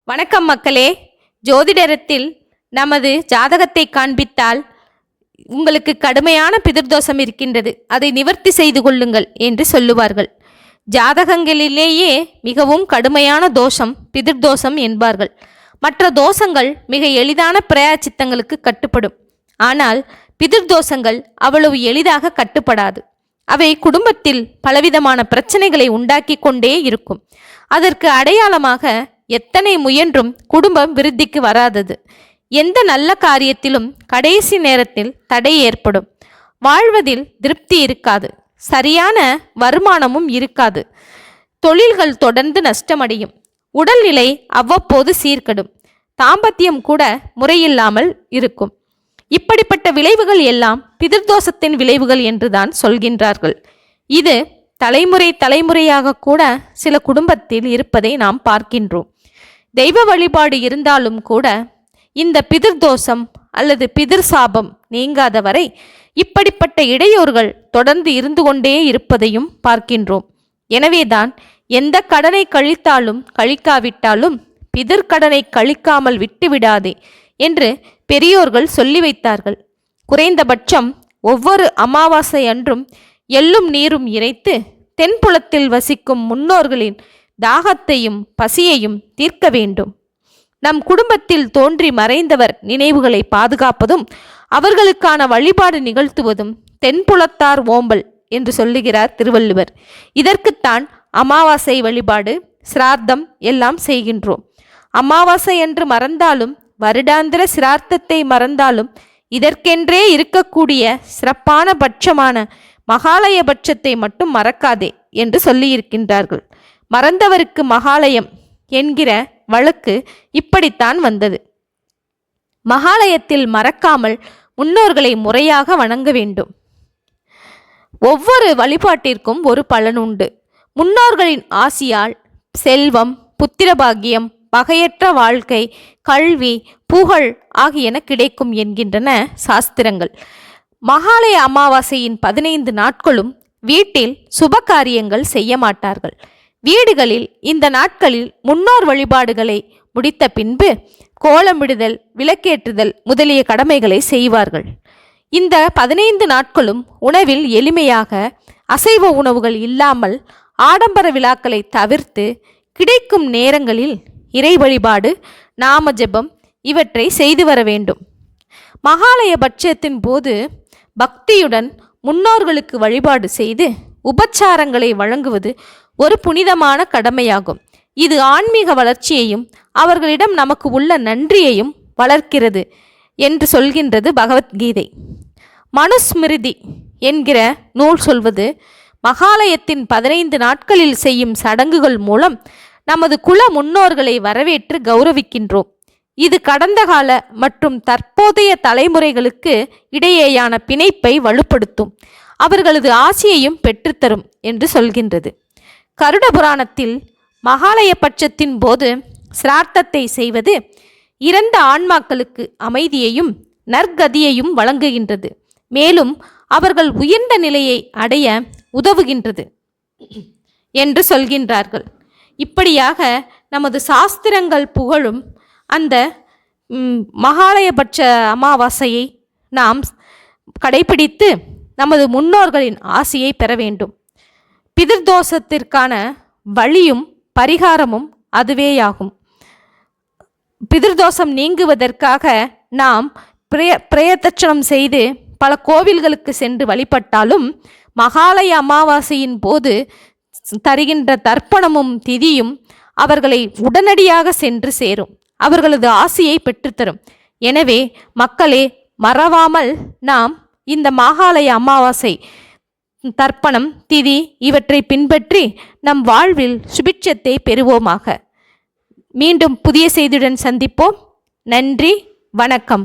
வணக்கம் மக்களே. ஜோதிடத்தில் நமது ஜாதகத்தை காண்பித்தால் உங்களுக்கு கடுமையான பிதிர்தோஷம் இருக்கின்றது, அதை நிவர்த்தி செய்து கொள்ளுங்கள் என்று சொல்லுவார்கள். ஜாதகங்களிலேயே மிகவும் கடுமையான தோஷம் பிதிர்தோஷம் என்பார்கள். மற்ற தோஷங்கள் மிக எளிதான பிரயாச்சித்தங்களுக்கு கட்டுப்படும். ஆனால் பிதிர்தோஷங்கள் அவ்வளவு எளிதாக கட்டுப்படாது. அவை குடும்பத்தில் பலவிதமான பிரச்சனைகளை உண்டாக்கி கொண்டே இருக்கும். அதற்கு அடையாளமாக எத்தனை முயன்றும் குடும்பம் விருத்திக்கு வராதது. எந்த நல்ல காரியத்திலும் கடைசி நேரத்தில் தடை ஏற்படும். வாழ்வதில் திருப்தி இருக்காது. சரியான வருமானமும் இருக்காது. தொழில்கள் தொடர்ந்து நஷ்டமடையும். உடல்நிலை அவ்வப்போது சீர்கெடும். தாம்பத்தியம் கூட முறையில்லாமல் இருக்கும். இப்படிப்பட்ட விளைவுகள் எல்லாம் பிதிர்தோஷத்தின் விளைவுகள் என்றுதான் சொல்கின்றார்கள். இது தலைமுறையாக கூட சில குடும்பத்தில் இருப்பதை நாம் பார்க்கின்றோம். தெய்வ வழிபாடு இருந்தாலும் கூட இந்த பிதிர்தோஷம் அல்லது பிதிர் சாபம் நீங்காத வரை இப்படிப்பட்ட இடையூறுகள் தொடர்ந்து இருந்து கொண்டே இருப்பதையும் பார்க்கின்றோம். எனவேதான் எந்த கடனை கழித்தாலும் கழிக்காவிட்டாலும் பிதிர்கடனை கழிக்காமல் விட்டுவிடாதே என்று பெரியோர்கள் சொல்லி வைத்தார்கள். குறைந்தபட்சம் ஒவ்வொரு அமாவாசை அன்றும் எள்ளும் நீரும் இறைத்து தென்புலத்தில் வசிக்கும் முன்னோர்களின் தாகத்தையும் பசியையும் தீர்க்க வேண்டும். நம் குடும்பத்தில் தோன்றி மறைந்தவர் நினைவுகளை பாதுகாப்பதும் அவர்களுக்கான வழிபாடு நிகழ்த்துவதும் தென்புலத்தார் ஓம்பல் என்று சொல்லுகிறார் திருவள்ளுவர். இதற்குத்தான் அமாவாசை வழிபாடு, சிரார்த்தம் எல்லாம் செய்கின்றோம். அமாவாசை என்று மறந்தாலும் வருடாந்திர சிரார்த்தத்தை மறந்தாலும் இதற்கென்றே இருக்கக்கூடிய சிறப்பான பட்சமான மகாலய பட்சத்தை மட்டும் மறக்காதே என்று சொல்லியிருக்கின்றார்கள். மறந்தவருக்கு மகாலயம் என்கிற வழக்கு இப்படித்தான் வந்தது. மகாலயத்தில் மறக்காமல் முன்னோர்களை முறையாக வணங்க வேண்டும். ஒவ்வொரு வழிபாட்டிற்கும் ஒரு பலன் உண்டு. முன்னோர்களின் ஆசியால் செல்வம், புத்திரபாகியம், பகையற்ற வாழ்க்கை, கல்வி, புகழ் ஆகியன கிடைக்கும் என்கின்றன சாஸ்திரங்கள். மகாலய அமாவாசையின் 15 நாட்களும் வீட்டில் சுப காரியங்கள் செய்ய மாட்டார்கள். வீடுகளில் இந்த நாட்களில் முன்னோர் வழிபாடுகளை முடித்த பின்பு கோலமிடுதல், விளக்கேற்றுதல் முதலிய கடமைகளை செய்வார்கள். இந்த 15 நாட்களும் உணவில் எளிமையாக அசைவ உணவுகள் இல்லாமல் ஆடம்பர விழாக்களை தவிர்த்து கிடைக்கும் நேரங்களில் இறை வழிபாடு, நாம ஜெபம் இவற்றை செய்து வர வேண்டும். மகாலய பட்சத்தின் போது பக்தியுடன் முன்னோர்களுக்கு வழிபாடு செய்து உபச்சாரங்களை வழங்குவது ஒரு புனிதமான கடமையாகும். இது ஆன்மீக வளர்ச்சியையும் அவர்களிடம் நமக்கு உள்ள நன்றியையும் வளர்க்கிறது என்று சொல்கின்றது பகவத்கீதை. மனுஸ்மிருதி என்கிற நூல் சொல்வது, மகாலயத்தின் 15 நாட்களில் செய்யும் சடங்குகள் மூலம் நமது குல முன்னோர்களை வரவேற்று கௌரவிக்கின்றோம். இது கடந்த கால மற்றும் தற்போதைய தலைமுறைகளுக்கு இடையேயான பிணைப்பை வலுப்படுத்தும், அவர்களது ஆசியையும் பெற்றுத்தரும் என்று சொல்கின்றது. கருட புராணத்தில் மகாலய பட்சத்தின் போது சிரார்த்தத்தை செய்வது இறந்த ஆன்மாக்களுக்கு அமைதியையும் நற்கதியையும் வழங்குகின்றது. மேலும் அவர்கள் உயர்ந்த நிலையை அடைய உதவுகின்றது என்று சொல்கின்றார்கள். இப்படியாக நமது சாஸ்திரங்கள் புகழும் அந்த மகாலயபட்ச அமாவாசையை நாம் கடைபிடித்து நமது முன்னோர்களின் ஆசியை பெற வேண்டும். பிதிர்தோஷத்திற்கான வழியும் பரிகாரமும் அதுவேயாகும். பிதிர்தோஷம் நீங்குவதற்காக நாம் பிரயத்தட்சணம் செய்து பல கோவில்களுக்கு சென்று வழிபட்டாலும் மகாலய அமாவாசையின் போது தருகின்ற தர்ப்பணமும் திதியும் அவர்களை உடனடியாக சென்று சேரும், அவர்களது ஆசியை பெற்றுத்தரும். எனவே மக்களே, மறவாமல் நாம் இந்த மகாலய அமாவாசை தர்ப்பணம், திதி இவற்றை பின்பற்றி நம் வாழ்வில் சுபிட்சத்தை பெறுவோமாக. மீண்டும் புதிய செய்தியுடன் சந்திப்போம். நன்றி, வணக்கம்.